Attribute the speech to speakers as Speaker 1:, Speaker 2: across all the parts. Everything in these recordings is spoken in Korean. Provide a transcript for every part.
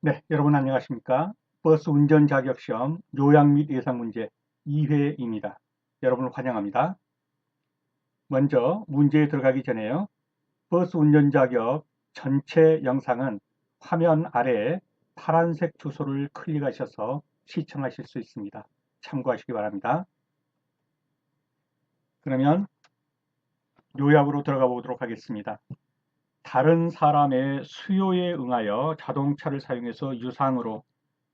Speaker 1: 네, 여러분 안녕하십니까? 버스 운전 자격 시험 요약 및 예상 문제 2회입니다. 여러분을 환영합니다. 먼저 문제에 들어가기 전에요. 버스 운전 자격 전체 영상은 화면 아래에 파란색 주소를 클릭하셔서 시청하실 수 있습니다. 참고하시기 바랍니다. 그러면 요약으로 들어가 보도록 하겠습니다. 다른 사람의 수요에 응하여 자동차를 사용해서 유상으로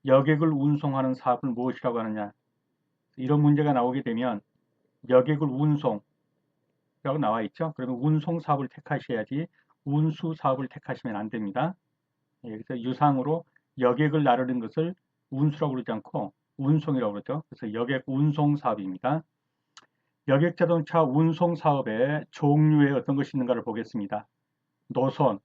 Speaker 1: 여객을 운송하는 사업을 무엇이라고 하느냐? 이런 문제가 나오게 되면 여객을 운송이라고 나와 있죠. 그러면 운송 사업을 택하셔야지 운수 사업을 택하시면 안 됩니다. 여기서 유상으로 여객을 나르는 것을 운수라고 그러지 않고 운송이라고 그러죠. 그래서 여객 운송 사업입니다. 여객 자동차 운송 사업의 종류에 어떤 것이 있는가를 보겠습니다. 노선,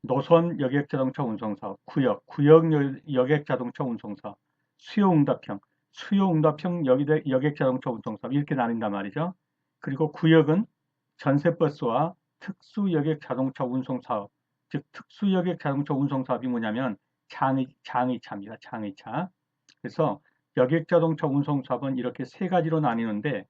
Speaker 1: 노선 여객 자동차 운송 사업, 구역, 구역 여객 자동차 운송 사업, 수요 응답형, 수요 응답형 여객 자동차 운송 사업 이렇게 나뉜단 말이죠. 그리고 구역은 전세버스와 특수 여객 자동차 운송 사업, 즉 특수 여객 자동차 운송 사업이 뭐냐면 장의차입니다. 장의차. 그래서 여객 자동차 운송 사업은 이렇게 세 가지로 나뉘는데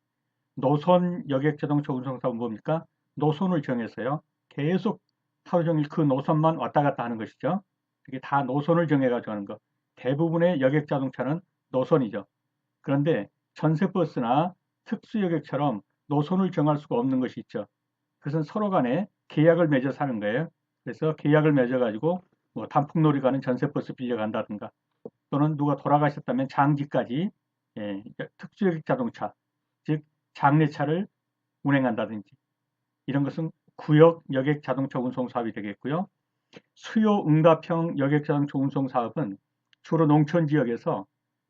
Speaker 1: 노선 여객 자동차 운송 사업은 뭡니까? 노선을 정해서요. 계속 하루 종일 그 노선만 왔다 갔다 하는 것이죠. 이게 다 노선을 정해가지고 하는 것. 대부분의 여객 자동차는 노선이죠. 그런데 전세버스나 특수여객처럼 노선을 정할 수가 없는 것이 있죠. 그것은 서로 간에 계약을 맺어서 하는 거예요. 그래서 계약을 맺어가지고 뭐 단풍놀이 가는 전세버스 빌려간다든가 또는 누가 돌아가셨다면 장지까지 특수여객 자동차, 즉 장례차를 운행한다든지 이런 것은 구역 여객 자동차 운송 사업이 되겠고요. 수요 응답형 여객 자동차 운송 사업은 주로 농촌 지역에서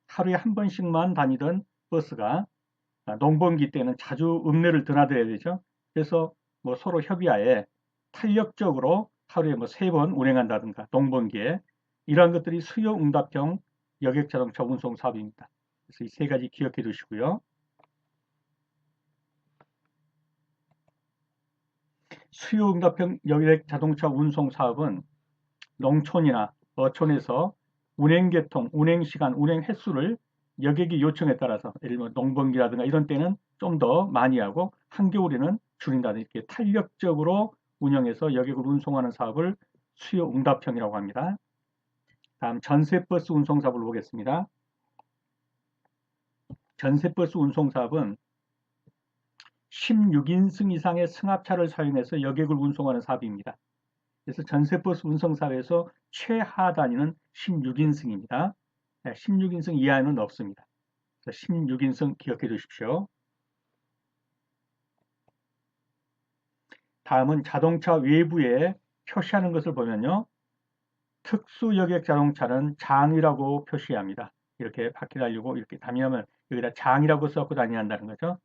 Speaker 1: 하루에 한 번씩만 다니던 버스가 농번기 때는 자주 읍내를 드나들어야 되죠. 그래서 뭐 서로 협의하에 탄력적으로 하루에 뭐 3번 운행한다든가 농번기에 이러한 것들이 수요 응답형 여객 자동차 운송 사업입니다. 그래서 이 세 가지 기억해 두시고요. 수요 응답형 여객 자동차 운송 사업은 농촌이나 어촌에서 운행계통, 운행시간, 운행 횟수를 여객이 요청에 따라서 예를 들면 농번기라든가 이런 때는 좀 더 많이 하고 한겨울에는 줄인다든지 이렇게 탄력적으로 운영해서 여객을 운송하는 사업을 수요 응답형이라고 합니다. 다음 전세버스 운송 사업을 보겠습니다. 전세버스 운송 사업은 16인승 이상의 승합차를 사용해서 여객을 운송하는 사업입니다. 그래서 전세버스 운송사업에서 최하 단위는 16인승입니다. 16인승 이하는 없습니다. 16인승 기억해 두십시오. 다음은 자동차 외부에 표시하는 것을 보면요. 특수여객 자동차는 장이라고 표시합니다. 이렇게 바퀴 달리고 이렇게 다니면 여기다 장이라고 써갖고 다녀야 한다는 거죠.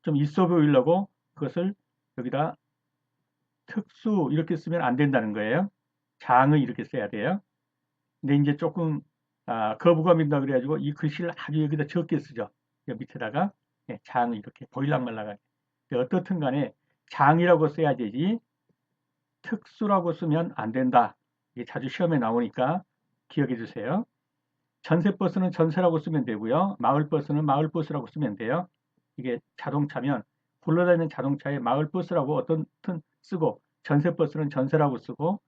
Speaker 1: 좀 있어 보이려고 그것을 여기다 특수 이렇게 쓰면 안 된다는 거예요. 장의 이렇게 써야 돼요. 근데 이제 조금 거부감 있다 그래가지고 이 글씨를 아주 여기다 적게 쓰죠. 여기 밑에다가 장을 이렇게 보일락말락하게. 어떻든 간에 장이라고 써야 되지 특수라고 쓰면 안 된다. 이게 자주 시험에 나오니까 기억해 주세요. 전세버스는 전세라고 쓰면 되고요. 마을버스는 마을버스라고 쓰면 돼요. 이게 자동차면 굴러다니는 자동차에 마을버스라고 어떤 쓰고 전세버스는 전세라고 쓰고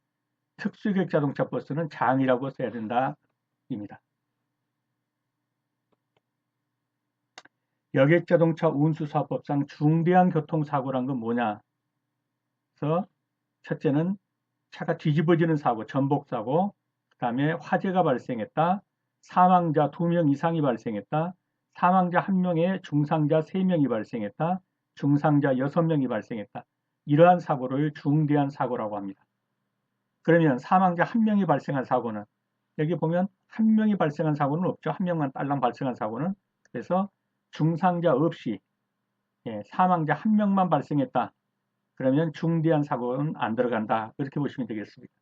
Speaker 1: 특수유격 자동차 버스는 장이라고 써야 된다. 입니다. 여객자동차 운수사업법상 중대한 교통사고란 건 뭐냐? 그래서 첫째는 차가 뒤집어지는 사고, 전복사고, 그 다음에 화재가 발생했다, 사망자 2명 이상이 발생했다, 사망자 1명에 중상자 3명이 발생했다, 중상자 6명이 발생했다. 이러한 사고를 중대한 사고라고 합니다. 그러면 사망자 1명이 발생한 사고는 여기 보면 1명이 발생한 사고는 없죠. 1명만 딸랑 발생한 사고는. 그래서 중상자 없이 사망자 1명만 발생했다. 그러면 중대한 사고는 안 들어간다. 그렇게 보시면 되겠습니다.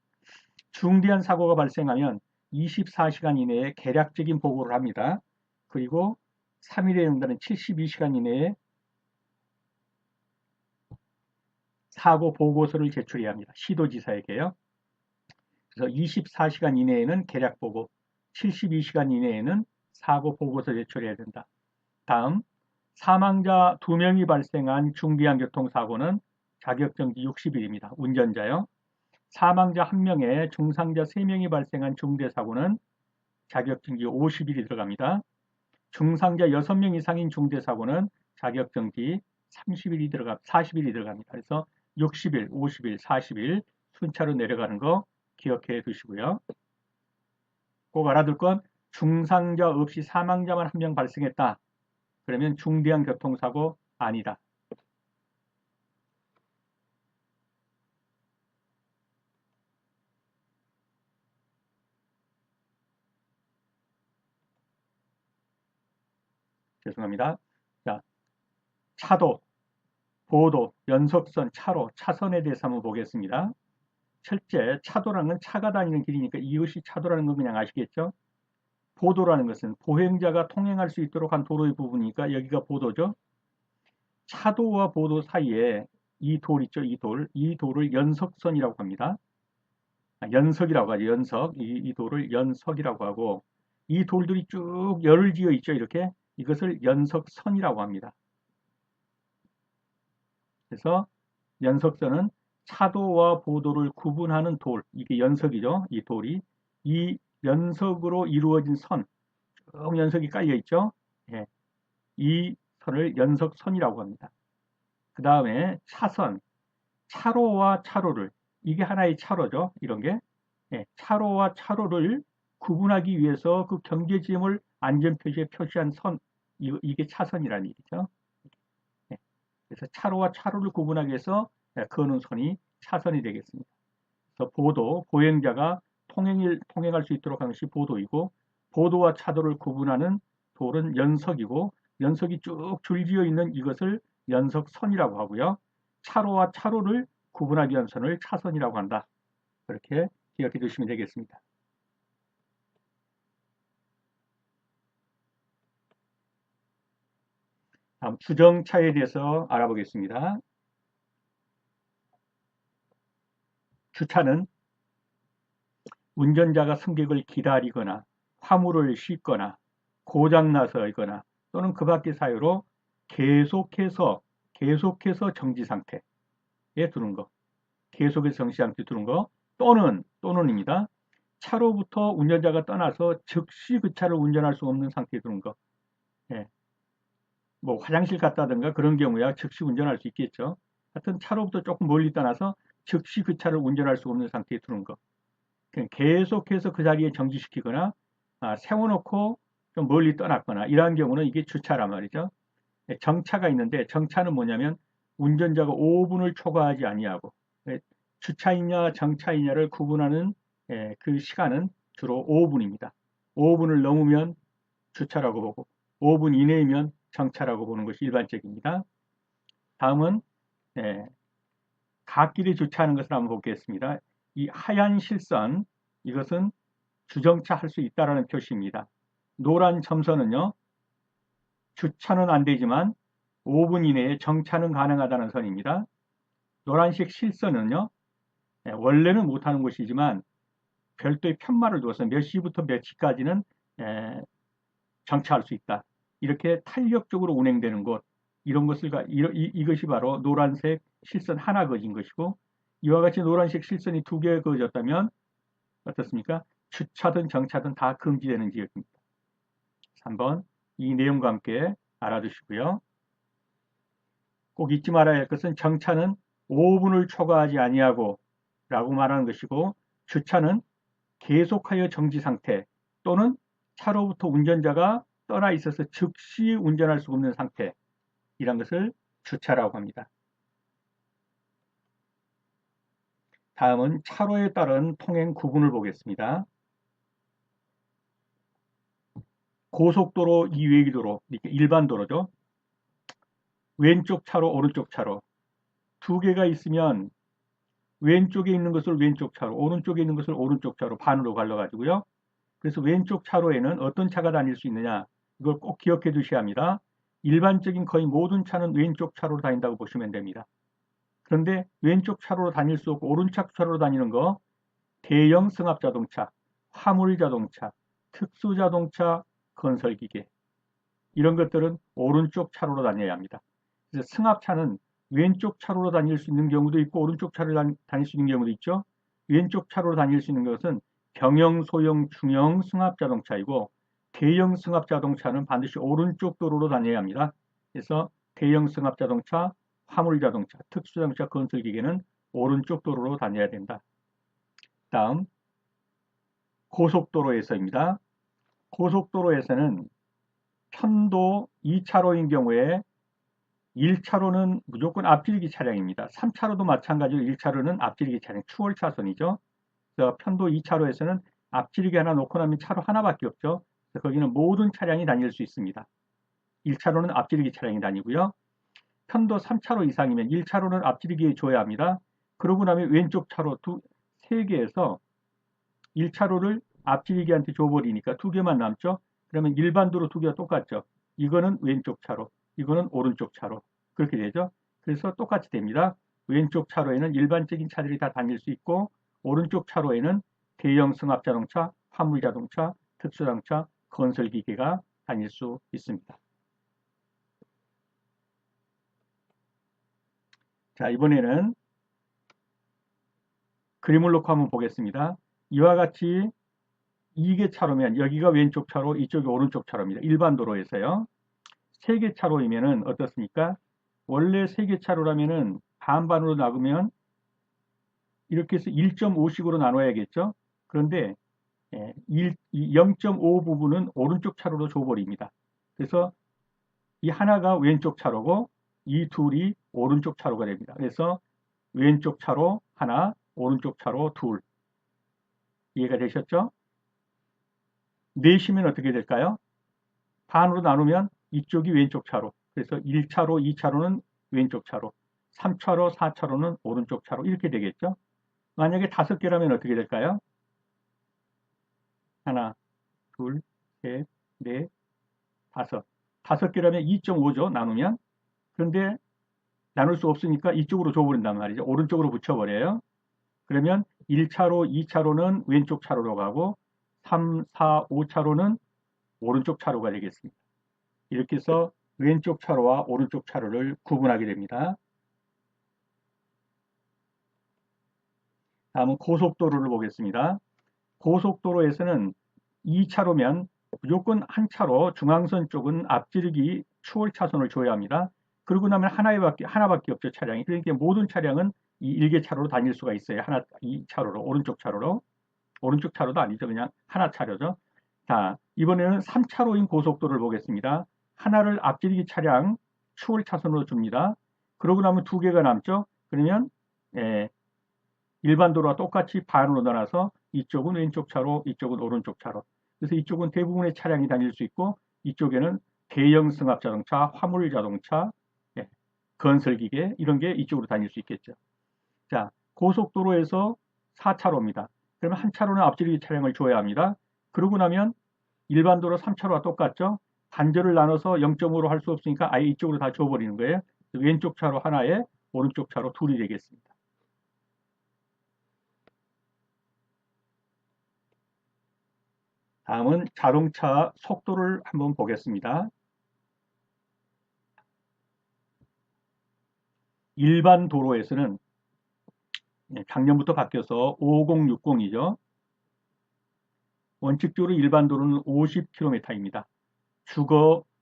Speaker 1: 중대한 사고가 발생하면 24시간 이내에 개략적인 보고를 합니다. 그리고 3일에 응답은 72시간 이내에 사고 보고서를 제출해야 합니다. 시도지사에게요. 그래서 24시간 이내에는 계략 보고, 72시간 이내에는 사고 보고서 제출해야 된다. 다음, 사망자 2명이 발생한 중대한 교통사고는 자격정지 60일입니다. 운전자요. 사망자 1명에 중상자 3명이 발생한 중대사고는 자격정지 50일이 들어갑니다. 중상자 6명 이상인 중대사고는 자격정지 40일이 들어갑니다. 그래서 60일, 50일, 40일 순차로 내려가는 거 기억해 두시고요. 꼭 알아둘 건 중상자 없이 사망자만 1명 발생했다. 그러면 중대한 교통사고 아니다. 죄송합니다. 자, 차도, 보도, 연속선, 차로, 차선에 대해서 한번 보겠습니다. 실제 차도라는 건 차가 다니는 길이니까 이것이 차도라는 건 그냥 아시겠죠? 보도라는 것은 보행자가 통행할 수 있도록 한 도로의 부분이니까 여기가 보도죠. 차도와 보도 사이에 이 돌 있죠? 이 돌을 연석선이라고 합니다. 연석이라고 하죠. 연석. 이 돌을 연석이라고 하고 이 돌들이 쭉 열을 지어 있죠. 이렇게 이것을 연석선이라고 합니다. 그래서 연석선은 차도와 보도를 구분하는 돌, 이게 연석이죠. 이 돌이 이 연석으로 이루어진 선, 쭉 연석이 깔려 있죠. 예, 이 선을 연석선이라고 합니다. 그 다음에 차선, 차로와 차로를 이게 하나의 차로죠. 이런 게 예, 차로와 차로를 구분하기 위해서 그 경계지점을 안전표시에 표시한 선, 이게 차선이라는 얘기죠. 예, 그래서 차로와 차로를 구분하기 위해서 그어놓은 선이 차선이 되겠습니다. 그래서 보도, 보행자가 통행할 수 있도록 하는 것이 보도이고 보도와 차도를 구분하는 돌은 연석이고 연석이 쭉 줄지어 있는 이것을 연석선이라고 하고요. 차로와 차로를 구분하기 위한 선을 차선이라고 한다. 그렇게 기억해 두시면 되겠습니다. 다음 주정차에 대해서 알아보겠습니다. 주차는 운전자가 승객을 기다리거나 화물을 싣거나 고장나서거나 또는 그 밖의 사유로 계속해서 정지 상태에 두는 거, 계속해서 정지 상태에 두는 거 또는입니다. 차로부터 운전자가 떠나서 즉시 그 차를 운전할 수 없는 상태에 두는 거. 예, 뭐 화장실 갔다든가 그런 경우야 즉시 운전할 수 있겠죠. 하여튼 차로부터 조금 멀리 떠나서 즉시 그 차를 운전할 수 없는 상태에 두는 거. 계속해서 그 자리에 정지시키거나 세워놓고 좀 멀리 떠났거나 이러한 경우는 이게 주차란 말이죠. 정차가 있는데 정차는 뭐냐면 운전자가 5분을 초과하지 아니하고 주차이냐 정차이냐를 구분하는 그 시간은 주로 5분입니다. 5분을 넘으면 주차라고 보고 5분 이내이면 정차라고 보는 것이 일반적입니다. 다음은 갓길에 주차하는 것을 한번 보겠습니다. 이 하얀 실선 이것은 주정차 할 수 있다라는 표시입니다. 노란 점선은요. 주차는 안 되지만 5분 이내에 정차는 가능하다는 선입니다. 노란색 실선은요. 원래는 못하는 것이지만 별도의 편말을 두어서 몇 시부터 몇 시까지는 정차할 수 있다. 이렇게 탄력적으로 운행되는 곳 이런 것을 이것이 바로 노란색 실선 하나 그어진 것이고 이와 같이 노란색 실선이 2개 그어졌다면 어떻습니까? 주차든 정차든 다 금지되는 지역입니다. 3번 이 내용과 함께 알아두시고요. 꼭 잊지 말아야 할 것은 정차는 5분을 초과하지 아니하고 라고 말하는 것이고 주차는 계속하여 정지 상태 또는 차로부터 운전자가 떠나 있어서 즉시 운전할 수 없는 상태 이런 것을 주차라고 합니다. 다음은 차로에 따른 통행 구분을 보겠습니다. 고속도로 이외의 도로, 일반 도로죠. 왼쪽 차로, 오른쪽 차로 두 개가 있으면 왼쪽에 있는 것을 왼쪽 차로, 오른쪽에 있는 것을 오른쪽 차로 반으로 갈라가지고요. 그래서 왼쪽 차로에는 어떤 차가 다닐 수 있느냐 이걸 꼭 기억해 두셔야 합니다. 일반적인 거의 모든 차는 왼쪽 차로로 다닌다고 보시면 됩니다. 그런데 왼쪽 차로로 다닐 수 없고 오른쪽 차로로 다니는 거 대형 승합자동차, 화물자동차, 특수자동차, 건설기계 이런 것들은 오른쪽 차로로 다녀야 합니다. 그래서 승합차는 왼쪽 차로로 다닐 수 있는 경우도 있고 오른쪽 차로로 다닐 수 있는 경우도 있죠. 왼쪽 차로로 다닐 수 있는 것은 경영, 소형, 중형 승합자동차이고 대형 승합자동차는 반드시 오른쪽 도로로 다녀야 합니다. 그래서 대형 승합자동차, 화물자동차, 특수자동차, 건설기계는 오른쪽 도로로 다녀야 된다. 다음 고속도로에서입니다. 고속도로에서는 편도 2차로인 경우에 1차로는 무조건 앞지르기 차량입니다. 3차로도 마찬가지로 1차로는 앞지르기 차량, 추월 차선이죠. 그래서 편도 2차로에서는 앞지르기 하나 놓고 나면 차로 하나밖에 없죠. 그래서 거기는 모든 차량이 다닐 수 있습니다. 1차로는 앞지르기 차량이 다니고요. 편도 3차로 이상이면 1차로는 앞지르기에 줘야 합니다. 그러고 나면 왼쪽 차로 3개에서 1차로를 앞지르기한테 줘버리니까 2개만 남죠. 그러면 일반 도로 2개가 똑같죠. 이거는 왼쪽 차로, 이거는 오른쪽 차로. 그렇게 되죠. 그래서 똑같이 됩니다. 왼쪽 차로에는 일반적인 차들이 다 다닐 수 있고 오른쪽 차로에는 대형 승합자동차, 화물자동차, 특수자동차, 건설기계가 다닐 수 있습니다. 자, 이번에는 그림을 놓고 한번 보겠습니다. 이와 같이 2개 차로면 여기가 왼쪽 차로, 이쪽이 오른쪽 차로입니다. 일반 도로에서요. 3개 차로이면은 어떻습니까? 원래 3개 차로라면은 반반으로 나누면 이렇게 해서 1.5씩으로 나눠야겠죠? 그런데 0.5 부분은 오른쪽 차로로 줘버립니다. 그래서 이 하나가 왼쪽 차로고 이 둘이 오른쪽 차로가 됩니다. 그래서 왼쪽 차로 하나, 오른쪽 차로 둘. 이해가 되셨죠? 내시면 어떻게 될까요? 반으로 나누면 이쪽이 왼쪽 차로. 그래서 1차로, 2차로는 왼쪽 차로, 3차로, 4차로는 오른쪽 차로 이렇게 되겠죠. 만약에 5개라면 어떻게 될까요? 하나, 둘, 셋, 넷, 다섯. 5개라면 2.5죠. 나누면. 그런데 나눌 수 없으니까 이쪽으로 줘버린단 말이죠. 오른쪽으로 붙여버려요. 그러면 1차로, 2차로는 왼쪽 차로로 가고 3, 4, 5차로는 오른쪽 차로가 되겠습니다. 이렇게 해서 왼쪽 차로와 오른쪽 차로를 구분하게 됩니다. 다음은 고속도로를 보겠습니다. 고속도로에서는 2차로면 무조건 한 차로 중앙선 쪽은 앞지르기 추월 차선을 줘야 합니다. 그러고 나면 하나밖에 없죠, 차량이. 그러니까 모든 차량은 이 1개 차로로 다닐 수가 있어요. 이 차로로, 오른쪽 차로로. 오른쪽 차로도 아니죠. 그냥 하나 차로죠. 자, 이번에는 3차로인 고속도로를 보겠습니다. 하나를 앞지르기 차량 추월 차선으로 줍니다. 그러고 나면 2개가 남죠. 그러면 일반 도로와 똑같이 반으로 나눠서 이쪽은 왼쪽 차로, 이쪽은 오른쪽 차로. 그래서 이쪽은 대부분의 차량이 다닐 수 있고 이쪽에는 대형 승합 자동차, 화물 자동차, 건설기계 이런 게 이쪽으로 다닐 수 있겠죠. 자, 고속도로에서 4차로입니다. 그러면 한 차로는 앞지르기 차량을 줘야 합니다. 그러고 나면 일반 도로 3차로와 똑같죠. 반절을 나눠서 0.5로 할 수 없으니까 아예 이쪽으로 다 줘버리는 거예요. 왼쪽 차로 하나에 오른쪽 차로 둘이 되겠습니다. 다음은 자동차 속도를 한번 보겠습니다. 일반 도로에서는 작년부터 바뀌어서 5060이죠. 원칙적으로 일반 도로는 50km입니다.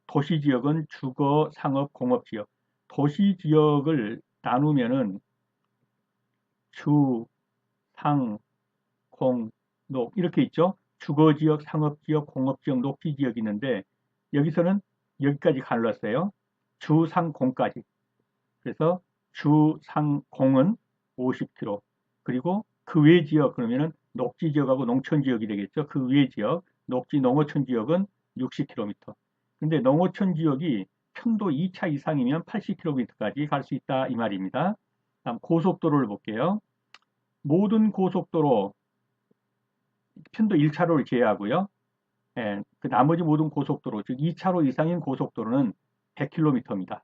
Speaker 1: 도시 지역은 주거, 상업, 공업 지역. 도시 지역을 나누면은 주, 상, 공, 녹 이렇게 있죠. 주거 지역, 상업 지역, 공업 지역, 녹지 지역이 있는데 여기서는 여기까지 갈랐어요. 주, 상, 공까지. 그래서 주, 상, 공은 50km. 그리고 그 외 지역 그러면은 녹지 지역하고 농촌 지역이 되겠죠. 그 외 지역, 녹지 농어촌 지역은 60km. 근데 농어촌 지역이 편도 2차 이상이면 80km까지 갈 수 있다 이 말입니다. 다음 고속도로를 볼게요. 모든 고속도로 편도 1차로를 제외하고요. 그 나머지 모든 고속도로, 즉 2차로 이상인 고속도로는 100km입니다.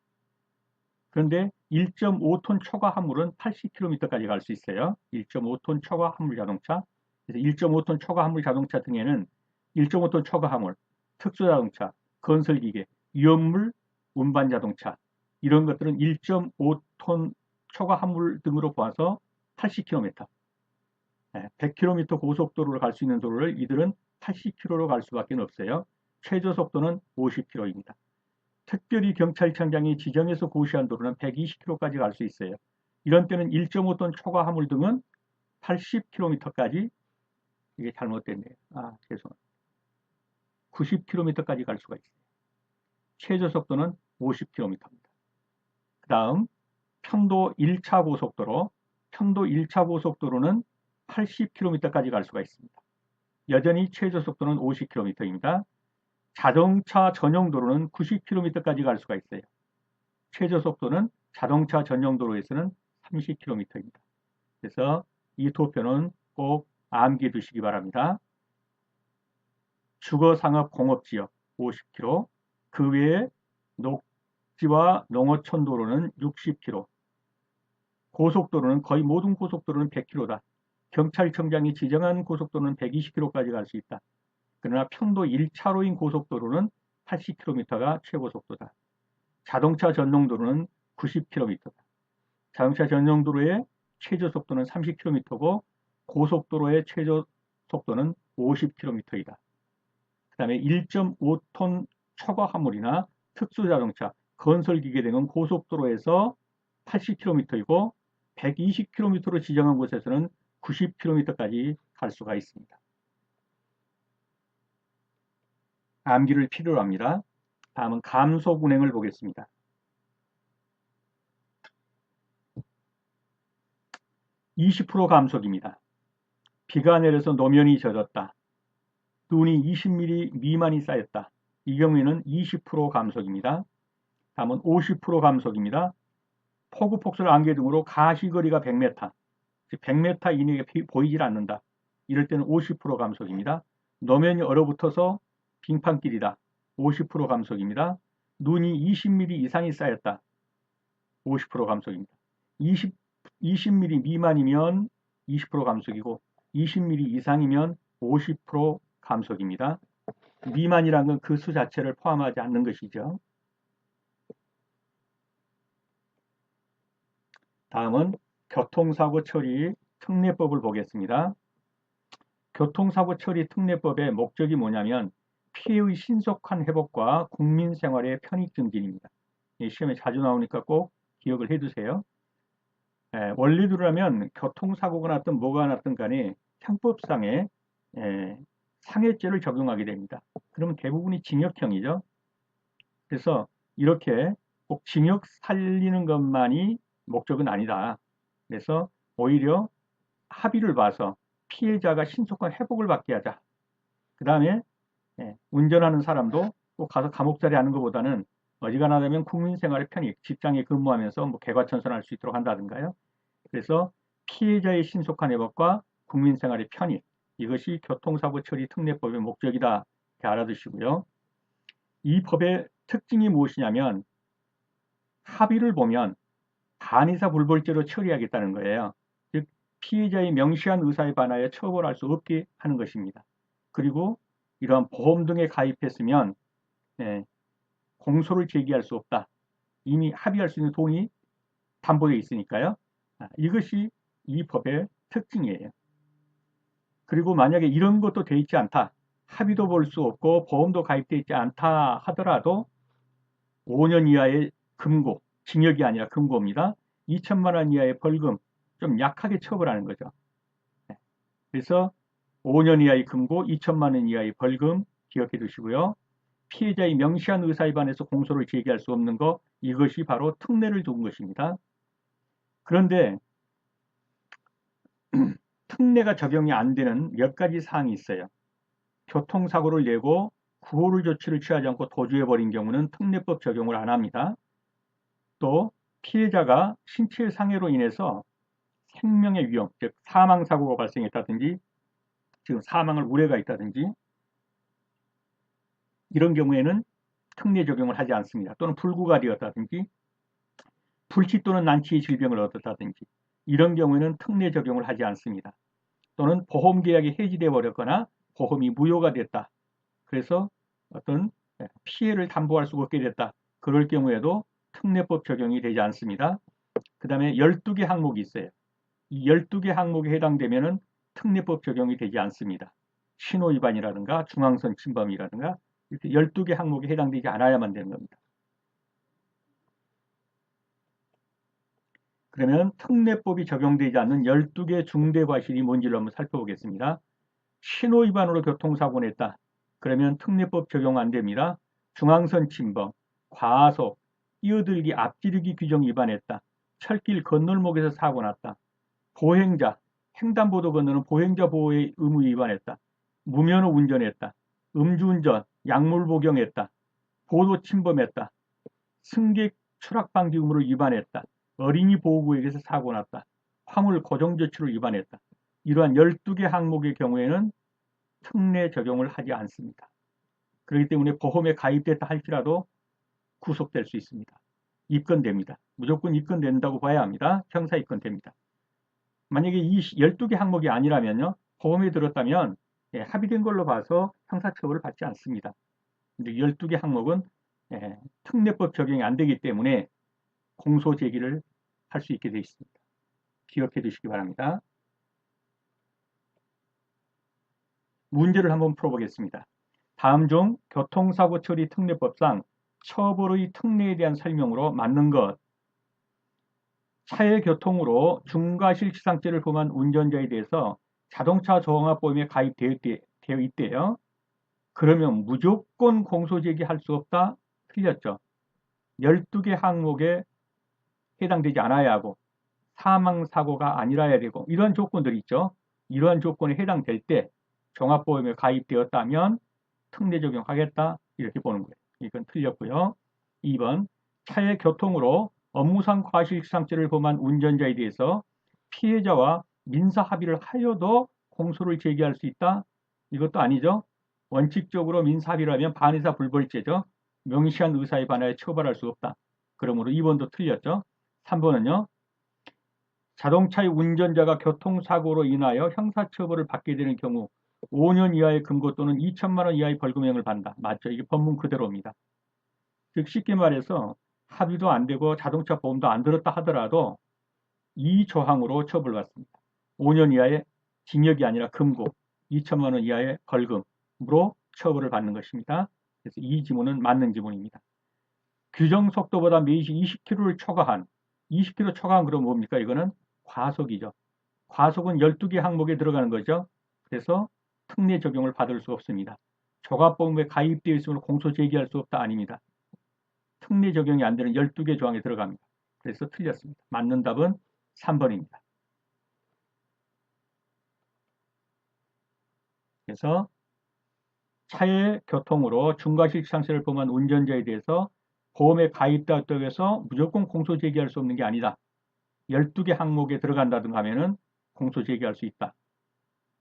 Speaker 1: 그런데 1.5톤 초과 화물은 80km까지 갈 수 있어요. 1.5톤 초과 화물 자동차. 그래서 1.5톤 초과 화물 자동차 등에는 1.5톤 초과 화물, 특수자동차, 건설기계, 위험물, 운반자동차 이런 것들은 1.5톤 초과 화물 등으로 보아서 80km, 100km 고속도로를 갈 수 있는 도로를 이들은 80km로 갈 수밖에 없어요. 최저 속도는 50km입니다. 특별히 경찰청장이 지정해서 고시한 도로는 120km까지 갈 수 있어요. 이런 때는 1.5톤 초과 화물 등은 80km까지, 이게 잘못됐네요. 죄송합니다. 90km까지 갈 수가 있어요. 최저 속도는 50km입니다. 그 다음 편도 1차 고속도로, 편도 1차 고속도로는 80km까지 갈 수가 있습니다. 여전히 최저 속도는 50km입니다. 자동차 전용 도로는 90km까지 갈 수가 있어요. 최저 속도는 자동차 전용 도로에서는 30km입니다. 그래서 이 도표는 꼭 암기해 두시기 바랍니다. 주거상업 공업지역 50km, 그 외에 녹지와 농어촌 도로는 60km, 고속도로는 거의 모든 고속도로는 100km다. 경찰청장이 지정한 고속도로는 120km까지 갈 수 있다. 그러나 편도 1차로인 고속도로는 80km가 최고 속도다. 자동차 전용도로는 90km다. 자동차 전용도로의 최저 속도는 30km고 고속도로의 최저 속도는 50km이다. 그 다음에 1.5톤 초과 화물이나 특수자동차, 건설기계 등은 고속도로에서 80km이고 120km로 지정한 곳에서는 90km까지 갈 수가 있습니다. 암기를 필요로 합니다. 다음은 감속 운행을 보겠습니다. 20% 감속입니다. 비가 내려서 노면이 젖었다. 눈이 20mm 미만이 쌓였다. 이 경우에는 20% 감속입니다. 다음은 50% 감속입니다. 폭우, 폭설, 안개 등으로 가시거리가 100m, 100m 이내에 보이질 않는다. 이럴 때는 50% 감속입니다. 노면이 얼어붙어서 빙판길이다. 50% 감속입니다. 눈이 20mm 이상이 쌓였다. 50% 감속입니다. 20mm 미만이면 20% 감속이고 20mm 이상이면 50% 감속입니다. 미만이란 건 그 수 자체를 포함하지 않는 것이죠. 다음은 교통사고 처리 특례법을 보겠습니다. 교통사고 처리 특례법의 목적이 뭐냐면 피해의 신속한 회복과 국민 생활의 편익 증진입니다. 시험에 자주 나오니까 꼭 기억을 해두세요. 원리대로라면 교통사고가 났든 뭐가 났든 간에 형법상에 상해죄를 적용하게 됩니다. 그러면 대부분이 징역형이죠. 그래서 이렇게 꼭 징역 살리는 것만이 목적은 아니다. 그래서 오히려 합의를 봐서 피해자가 신속한 회복을 받게 하자. 그 다음에 운전하는 사람도 꼭 가서 감옥살이 하는 것보다는 어지간하다면 국민생활의 편익, 직장에 근무하면서 뭐 개과천선할 수 있도록 한다든가요. 그래서 피해자의 신속한 회복과 국민생활의 편익, 이것이 교통사고 처리 특례법의 목적이다. 이렇게 알아두시고요. 이 법의 특징이 무엇이냐면 합의를 보면 반의사 불벌죄로 처리하겠다는 거예요. 즉 피해자의 명시한 의사에 반하여 처벌할 수 없게 하는 것입니다. 그리고 이러한 보험 등에 가입했으면 공소를 제기할 수 없다. 이미 합의할 수 있는 돈이 담보되어 있으니까요. 이것이 이 법의 특징이에요. 그리고 만약에 이런 것도 돼 있지 않다. 합의도 볼 수 없고 보험도 가입되어 있지 않다 하더라도 5년 이하의 금고, 징역이 아니라 금고입니다. 2천만 원 이하의 벌금, 좀 약하게 처벌하는 거죠. 그래서 5년 이하의 금고, 2천만 원 이하의 벌금 기억해 두시고요. 피해자의 명시한 의사에 반해서 공소를 제기할 수 없는 것, 이것이 바로 특례를 둔 것입니다. 그런데 특례가 적용이 안 되는 몇 가지 사항이 있어요. 교통사고를 내고 구호를 조치를 취하지 않고 도주해버린 경우는 특례법 적용을 안 합니다. 또 피해자가 신체 상해로 인해서 생명의 위험, 즉 사망사고가 발생했다든지 지금 사망을 우려가 있다든지 이런 경우에는 특례 적용을 하지 않습니다. 또는 불구가 되었다든지 불치 또는 난치의 질병을 얻었다든지 이런 경우에는 특례 적용을 하지 않습니다. 또는 보험 계약이 해지되어 버렸거나 보험이 무효가 됐다. 그래서 어떤 피해를 담보할 수가 없게 됐다. 그럴 경우에도 특례법 적용이 되지 않습니다. 그 다음에 12개 항목이 있어요. 이 12개 항목에 해당되면 특례법 적용이 되지 않습니다. 신호위반이라든가 중앙선 침범이라든가 이렇게 12개 항목에 해당되지 않아야만 되는 겁니다. 그러면 특례법이 적용되지 않는 12개 중대과실이 뭔지를 한번 살펴보겠습니다. 신호위반으로 교통사고 냈다. 그러면 특례법 적용 안 됩니다. 중앙선 침범, 과속, 끼어들기, 앞지르기 규정 위반했다. 철길 건널목에서 사고 났다. 보행자, 횡단보도 건너는 보행자 보호의 의무 위반했다. 무면허 운전했다. 음주운전, 약물 복용했다. 보도 침범했다. 승객 추락 방지 의무를 위반했다. 어린이 보호구역에서 사고 났다. 화물 고정 조치를 위반했다. 이러한 12개 항목의 경우에는 특례 적용을 하지 않습니다. 그렇기 때문에 보험에 가입됐다 할지라도 구속될 수 있습니다. 입건됩니다. 무조건 입건된다고 봐야 합니다. 형사 입건됩니다. 만약에 이 12개 항목이 아니라면요. 보험에 들었다면 합의된 걸로 봐서 형사처벌을 받지 않습니다. 근데 12개 항목은 특례법 적용이 안 되기 때문에 공소 제기를 할 수 있게 되어 있습니다. 기억해 두시기 바랍니다. 문제를 한번 풀어보겠습니다. 다음 중 교통사고 처리 특례법상 처벌의 특례에 대한 설명으로 맞는 것. 차의 교통으로 중과실치상죄를 범한 운전자에 대해서 자동차 종합보험에 가입되어 있대요. 그러면 무조건 공소제기할 수 없다? 틀렸죠. 12개 항목에 해당되지 않아야 하고 사망사고가 아니라야 되고 이러한 조건들이 있죠. 이러한 조건에 해당될 때 종합보험에 가입되었다면 특례 적용하겠다 이렇게 보는 거예요. 이건 틀렸고요. 2번 차의 교통으로 업무상 과실치상죄를 범한 운전자에 대해서 피해자와 민사 합의를 하여도 공소를 제기할 수 있다? 이것도 아니죠. 원칙적으로 민사 합의라면 반의사 불벌죄죠. 명시한 의사에 반하여 처벌할 수 없다. 그러므로 2번도 틀렸죠. 3번은요. 자동차의 운전자가 교통사고로 인하여 형사처벌을 받게 되는 경우 5년 이하의 금고 또는 2천만 원 이하의 벌금형을 받는다. 맞죠? 이게 법문 그대로입니다. 즉 쉽게 말해서 합의도 안 되고 자동차 보험도 안 들었다 하더라도 이 조항으로 처벌받습니다. 5년 이하의 징역이 아니라 금고, 2천만 원 이하의 벌금으로 처벌을 받는 것입니다. 그래서 이 지문은 맞는 지문입니다. 규정 속도보다 매시 20km를 초과한 20km 초과한 그럼 뭡니까? 이거는 과속이죠. 과속은 12개 항목에 들어가는 거죠. 그래서 특례 적용을 받을 수 없습니다. 조합보험에 가입되어 있으면 공소 제기할 수 없다 아닙니다. 특례 적용이 안 되는 12개 조항에 들어갑니다. 그래서 틀렸습니다. 맞는 답은 3번입니다. 그래서 차의 교통으로 중과실치상죄를 범한 운전자에 대해서 보험에 가입되었다고 해서 무조건 공소 제기할 수 없는 게 아니다. 12개 항목에 들어간다든가 하면은 공소 제기할 수 있다.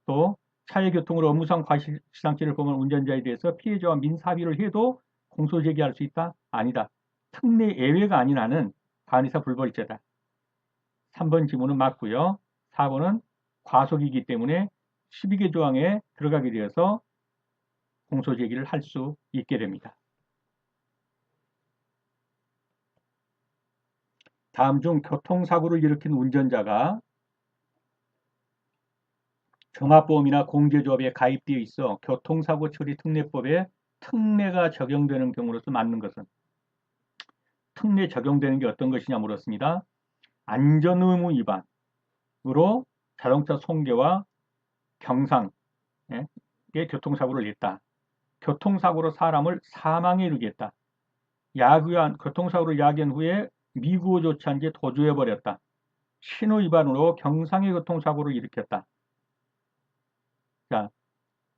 Speaker 1: 또 차의 교통으로 업무상 과실치상죄를 범한 운전자에 대해서 피해자와 민사합의를 해도 공소 제기할 수 있다? 아니다. 특례 예외가 아닌 한은 반의사 불벌죄다. 3번 지문은 맞고요. 4번은 과속이기 때문에 12개 조항에 들어가게 되어서 공소 제기를 할 수 있게 됩니다. 다음 중 교통사고를 일으킨 운전자가 종합보험이나 공제조합에 가입되어 있어 교통사고 처리 특례법에 특례가 적용되는 경우로서 맞는 것은 특례 적용되는 게 어떤 것이냐 물었습니다. 안전의무 위반으로 자동차 손괴와 경상의 교통사고를 냈다. 교통사고로 사람을 사망에 이르게 했다. 교통사고를 야기한 후에 미구호 조치한 채 도주해버렸다. 신호위반으로 경상의 교통사고를 일으켰다. 자,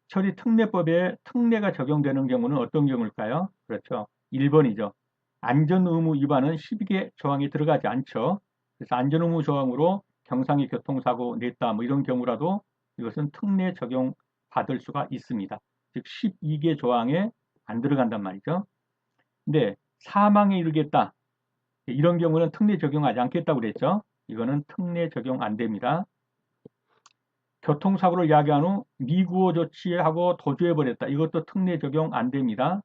Speaker 1: 처리 특례법에 특례가 적용되는 경우는 어떤 경우일까요? 그렇죠. 1번이죠. 안전의무 위반은 12개 조항에 들어가지 않죠. 그래서 안전의무 조항으로 경상의 교통사고 냈다 뭐 이런 경우라도 이것은 특례 적용 받을 수가 있습니다. 즉 12개 조항에 안 들어간단 말이죠. 근데 사망에 이르겠다. 이런 경우는 특례 적용하지 않겠다고 그랬죠. 이거는 특례 적용 안 됩니다. 교통사고를 야기한 후 미구호 조치하고 도주해버렸다. 이것도 특례 적용 안 됩니다.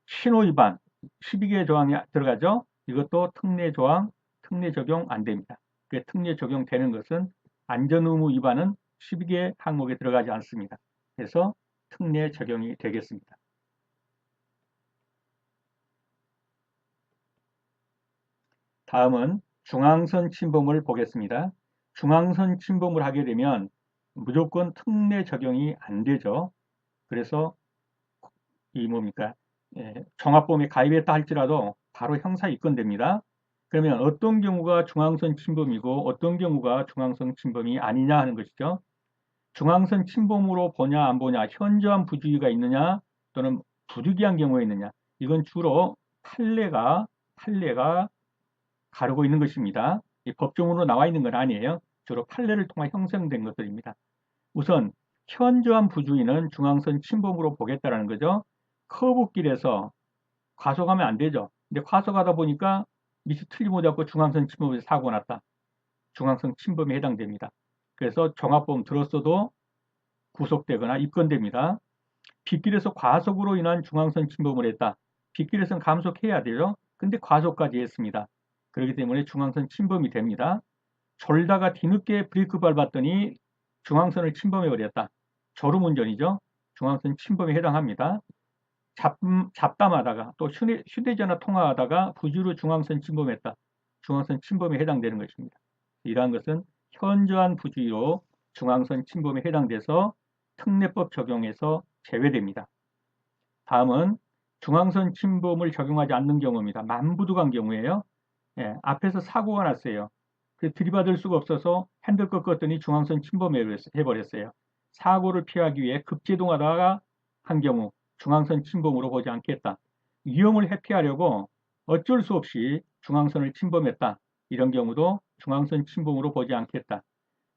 Speaker 1: 신호위반 12개 조항이 들어가죠. 이것도 특례 조항, 특례 적용 안 됩니다. 특례 적용되는 것은 안전의무 위반은 12개 항목에 들어가지 않습니다. 그래서 특례 적용이 되겠습니다. 다음은 중앙선 침범을 보겠습니다. 중앙선 침범을 하게 되면 무조건 특례 적용이 안 되죠. 그래서 이 뭡니까? 종합보험에 가입했다 할지라도 바로 형사 입건됩니다. 그러면 어떤 경우가 중앙선 침범이고 어떤 경우가 중앙선 침범이 아니냐 하는 것이죠. 중앙선 침범으로 보냐 안 보냐, 현저한 부주의가 있느냐 또는 부득이한 경우에 있느냐, 이건 주로 판례가 가르고 있는 것입니다. 법정으로 나와 있는 건 아니에요. 주로 판례를 통해 형성된 것들입니다. 우선 현저한 부주의는 중앙선 침범으로 보겠다라는 거죠. 커브길에서 과속하면 안 되죠. 근데 과속하다 보니까 미처 틀림못 잡고 중앙선 침범에서 사고가 났다. 중앙선 침범에 해당됩니다. 그래서 종합보험 들었어도 구속되거나 입건됩니다. 빗길에서 과속으로 인한 중앙선 침범을 했다. 빗길에서는 감속해야 되죠. 근데 과속까지 했습니다. 그렇기 때문에 중앙선 침범이 됩니다. 졸다가 뒤늦게 브레이크 밟았더니 중앙선을 침범해 버렸다. 졸음운전이죠. 중앙선 침범에 해당합니다. 잡담하다가 또 휴대전화 통화하다가 부주의로 중앙선 침범했다. 중앙선 침범에 해당되는 것입니다. 이러한 것은 현저한 부주의로 중앙선 침범에 해당돼서 특례법 적용에서 제외됩니다. 다음은 중앙선 침범을 적용하지 않는 경우입니다. 만부득한 경우에요. 앞에서 사고가 났어요. 들이받을 수가 없어서 핸들 꺾었더니 중앙선 침범해버렸어요. 사고를 피하기 위해 급제동하다가 한 경우 중앙선 침범으로 보지 않겠다. 위험을 회피하려고 어쩔 수 없이 중앙선을 침범했다. 이런 경우도 중앙선 침범으로 보지 않겠다.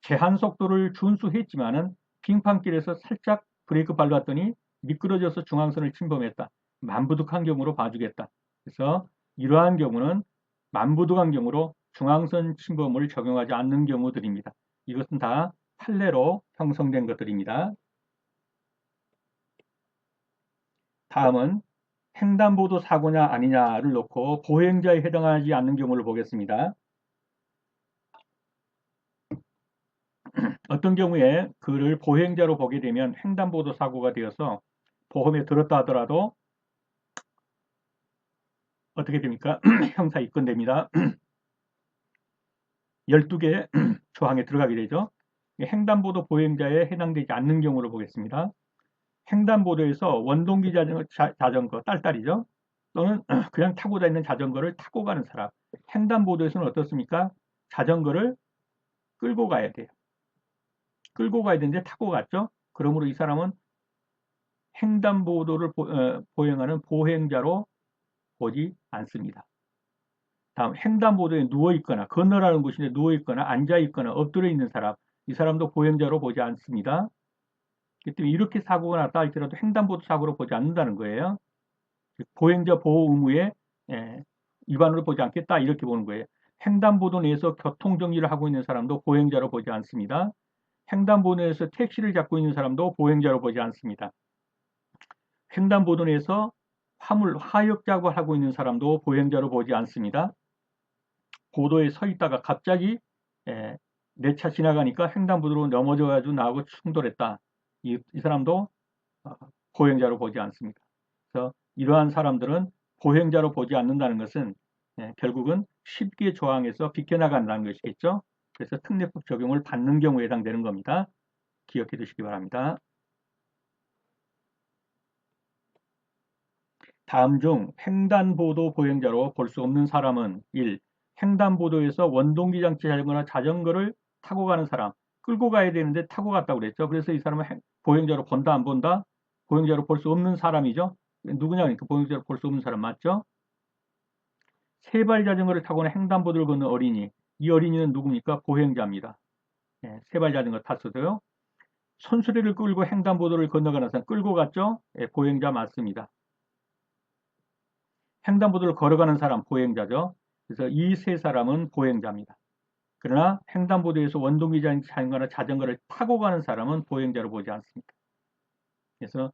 Speaker 1: 제한 속도를 준수했지만은 빙판길에서 살짝 브레이크 밟았더니 미끄러져서 중앙선을 침범했다. 만부득한 경우로 봐주겠다. 그래서 이러한 경우는 만부득한 경우로 중앙선 침범을 적용하지 않는 경우들입니다. 이것은 다 판례로 형성된 것들입니다. 다음은 횡단보도 사고냐 아니냐를 놓고 보행자에 해당하지 않는 경우를 보겠습니다. 어떤 경우에 그를 보행자로 보게 되면 횡단보도 사고가 되어서 보험에 들었다 하더라도 어떻게 됩니까? 형사 입건됩니다. 12개 조항에 들어가게 되죠. 횡단보도 보행자에 해당되지 않는 경우를 보겠습니다. 횡단보도에서 원동기 자전거, 딸딸이죠. 또는 그냥 타고 다니는 자전거를 타고 가는 사람. 횡단보도에서는 어떻습니까? 자전거를 끌고 가야 돼요. 끌고 가야 되는데 타고 갔죠. 그러므로 이 사람은 횡단보도를 보행하는 보행자로 보지 않습니다. 다음 횡단보도에 누워있거나 건너라는 곳인데 누워있거나 앉아있거나 엎드려 있는 사람, 이 사람도 보행자로 보지 않습니다. 그렇기 때문에 이렇게 사고가 났다 할지라도 횡단보도 사고로 보지 않는다는 거예요. 보행자 보호 의무에 위반으로 보지 않겠다 이렇게 보는 거예요. 횡단보도 내에서 교통정리를 하고 있는 사람도 보행자로 보지 않습니다. 횡단보도 내에서 택시를 잡고 있는 사람도 보행자로 보지 않습니다. 횡단보도 내에서 화역 작업을 하고 있는 사람도 보행자로 보지 않습니다. 보도에 서 있다가 갑자기 내 차 지나가니까 횡단보도로 넘어져가지고 나하고 충돌했다. 이 사람도 보행자로 보지 않습니다. 그래서 이러한 사람들은 보행자로 보지 않는다는 것은 결국은 쉽게 조항에서 비껴나간다는 것이겠죠. 그래서 특례법 적용을 받는 경우에 해당되는 겁니다. 기억해 두시기 바랍니다. 다음 중 횡단보도 보행자로 볼 수 없는 사람은 1. 횡단보도에서 원동기 장치 자전거나 자전거를 타고 가는 사람, 끌고 가야 되는데 타고 갔다고 그랬죠. 그래서 이 사람은 보행자로 본다 안 본다? 보행자로 볼 수 없는 사람이죠. 누구냐 그러니까 보행자로 볼 수 없는 사람 맞죠? 세발 자전거를 타고는 횡단보도를 걷는 어린이, 이 어린이는 누굽니까? 보행자입니다. 세발 자전거 탔어도요. 손수레를 끌고 횡단보도를 건너가는 사람 끌고 갔죠? 보행자 맞습니다. 횡단보도를 걸어가는 사람 보행자죠. 그래서 이 세 사람은 보행자입니다. 그러나 횡단보도에서 원동기 자전거나 자전거를 타고 가는 사람은 보행자로 보지 않습니다. 그래서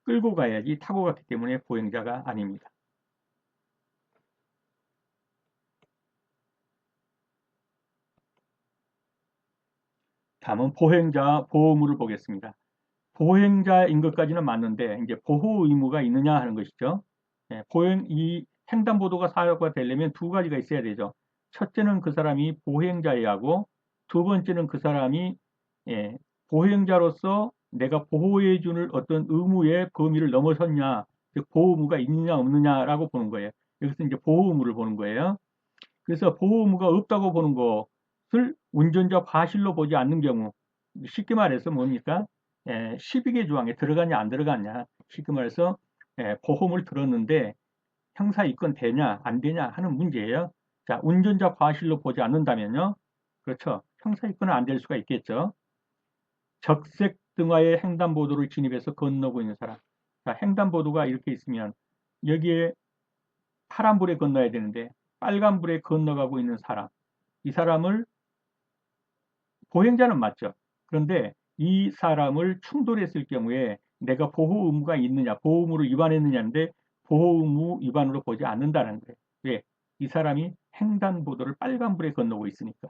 Speaker 1: 끌고 가야지 타고 갔기 때문에 보행자가 아닙니다. 다음은 보행자 보호 의무를 보겠습니다. 보행자인 것까지는 맞는데 이제 보호 의무가 있느냐 하는 것이죠. 이 횡단보도가 사고가 되려면 두 가지가 있어야 되죠. 첫째는 그 사람이 보행자여야 하고 두 번째는 그 사람이 예, 보행자로서 내가 보호해 주는 어떤 의무의 범위를 넘어섰냐, 즉 보호 의무가 있느냐 없느냐라고 보는 거예요. 여기서 이제 보호 의무를 보는 거예요. 그래서 보호 의무가 없다고 보는 것을 운전자 과실로 보지 않는 경우, 쉽게 말해서 뭡니까? 12개 조항에 들어갔냐 안 들어갔냐, 쉽게 말해서 보험을 들었는데 형사입건 되냐 안 되냐 하는 문제예요. 자, 운전자 과실로 보지 않는다면요. 그렇죠. 형사입건은 안 될 수가 있겠죠. 적색 등화의 횡단보도를 진입해서 건너고 있는 사람. 자, 횡단보도가 이렇게 있으면 여기에 파란불에 건너야 되는데 빨간불에 건너가고 있는 사람. 이 사람을 보행자는 맞죠. 그런데 이 사람을 충돌했을 경우에 내가 보호 의무가 있느냐, 보호 의무를 위반했느냐인데 보호 의무 위반으로 보지 않는다는 거예요. 왜? 이 사람이 횡단보도를 빨간불에 건너고 있으니까.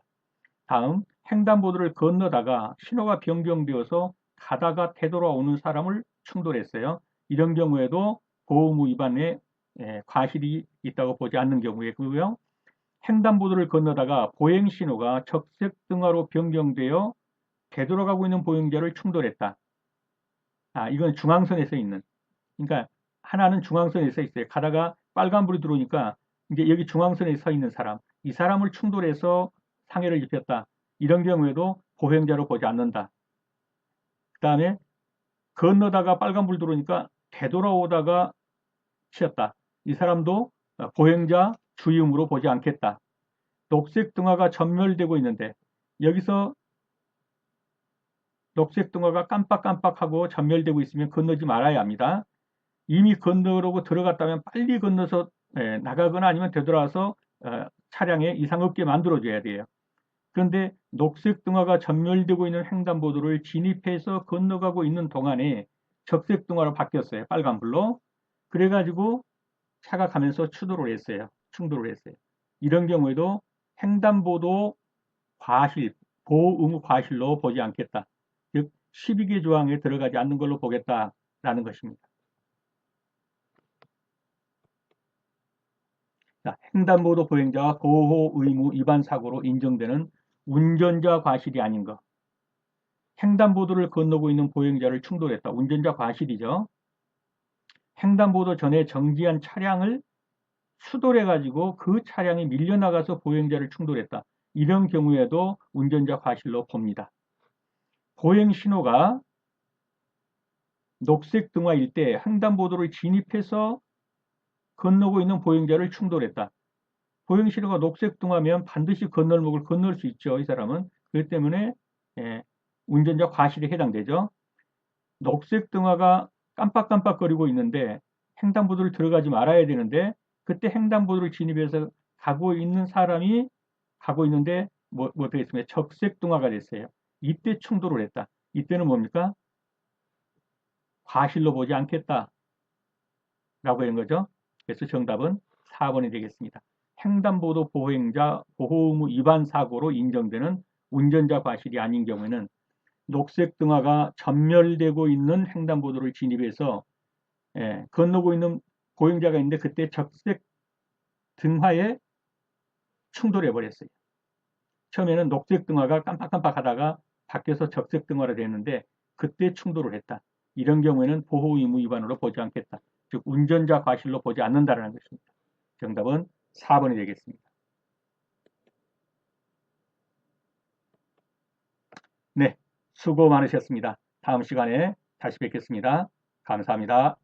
Speaker 1: 다음, 횡단보도를 건너다가 신호가 변경되어서 가다가 되돌아오는 사람을 충돌했어요. 이런 경우에도 보호 의무 위반에 과실이 있다고 보지 않는 경우에고요. 횡단보도를 건너다가 보행 신호가 적색 등화로 변경되어 되돌아가고 있는 보행자를 충돌했다. 이건 중앙선에 서 있는. 그러니까 하나는 중앙선에 서 있어요. 가다가 빨간불이 들어오니까 이제 여기 중앙선에 서 있는 사람, 이 사람을 충돌해서 상해를 입혔다. 이런 경우에도 보행자로 보지 않는다. 그 다음에 건너다가 빨간불 들어오니까 되돌아오다가 치였다. 이 사람도 보행자 주의음으로 보지 않겠다. 녹색 등화가 전멸되고 있는데 여기서 녹색 등화가 깜빡깜빡하고 전멸되고 있으면 건너지 말아야 합니다. 이미 건너려고 들어갔다면 빨리 건너서 나가거나 아니면 되돌아와서 차량에 이상 없게 만들어줘야 돼요. 그런데 녹색 등화가 전멸되고 있는 횡단보도를 진입해서 건너가고 있는 동안에 적색 등화로 바뀌었어요. 빨간불로. 그래가지고 차가 가면서 추돌을 했어요. 충돌을 했어요. 이런 경우에도 횡단보도 과실, 보호 의무 과실로 보지 않겠다. 즉 12개 조항에 들어가지 않는 걸로 보겠다라는 것입니다. 자, 횡단보도 보행자와 보호 의무 위반 사고로 인정되는 운전자 과실이 아닌 것. 횡단보도를 건너고 있는 보행자를 충돌했다. 운전자 과실이죠. 횡단보도 전에 정지한 차량을 수돌해가지고 그 차량이 밀려나가서 보행자를 충돌했다. 이런 경우에도 운전자 과실로 봅니다. 보행 신호가 녹색 등화일 때 횡단보도를 진입해서 건너고 있는 보행자를 충돌했다. 보행 신호가 녹색 등화면 반드시 건널목을 건널 수 있죠. 이 사람은. 그렇기 때문에 운전자 과실에 해당되죠. 녹색 등화가 깜빡깜빡거리고 있는데 횡단보도를 들어가지 말아야 되는데 그때 횡단보도를 진입해서 가고 있는 사람이 가고 있는데 어떻게 됐습니까? 적색 등화가 됐어요. 이때 충돌을 했다. 이때는 뭡니까? 과실로 보지 않겠다. 라고 하는 거죠. 그래서 정답은 4번이 되겠습니다. 횡단보도 보행자 보호의무 위반 사고로 인정되는 운전자 과실이 아닌 경우에는 녹색 등화가 전멸되고 있는 횡단보도를 진입해서 건너고 있는 보행자가 있는데 그때 적색 등화에 충돌해 버렸어요. 처음에는 녹색 등화가 깜빡깜빡 하다가 바뀌어서 적색 등화로 됐는데 그때 충돌을 했다. 이런 경우에는 보호 의무 위반으로 보지 않겠다. 즉 운전자 과실로 보지 않는다는 것입니다. 정답은 4번이 되겠습니다. 네, 수고 많으셨습니다. 다음 시간에 다시 뵙겠습니다. 감사합니다.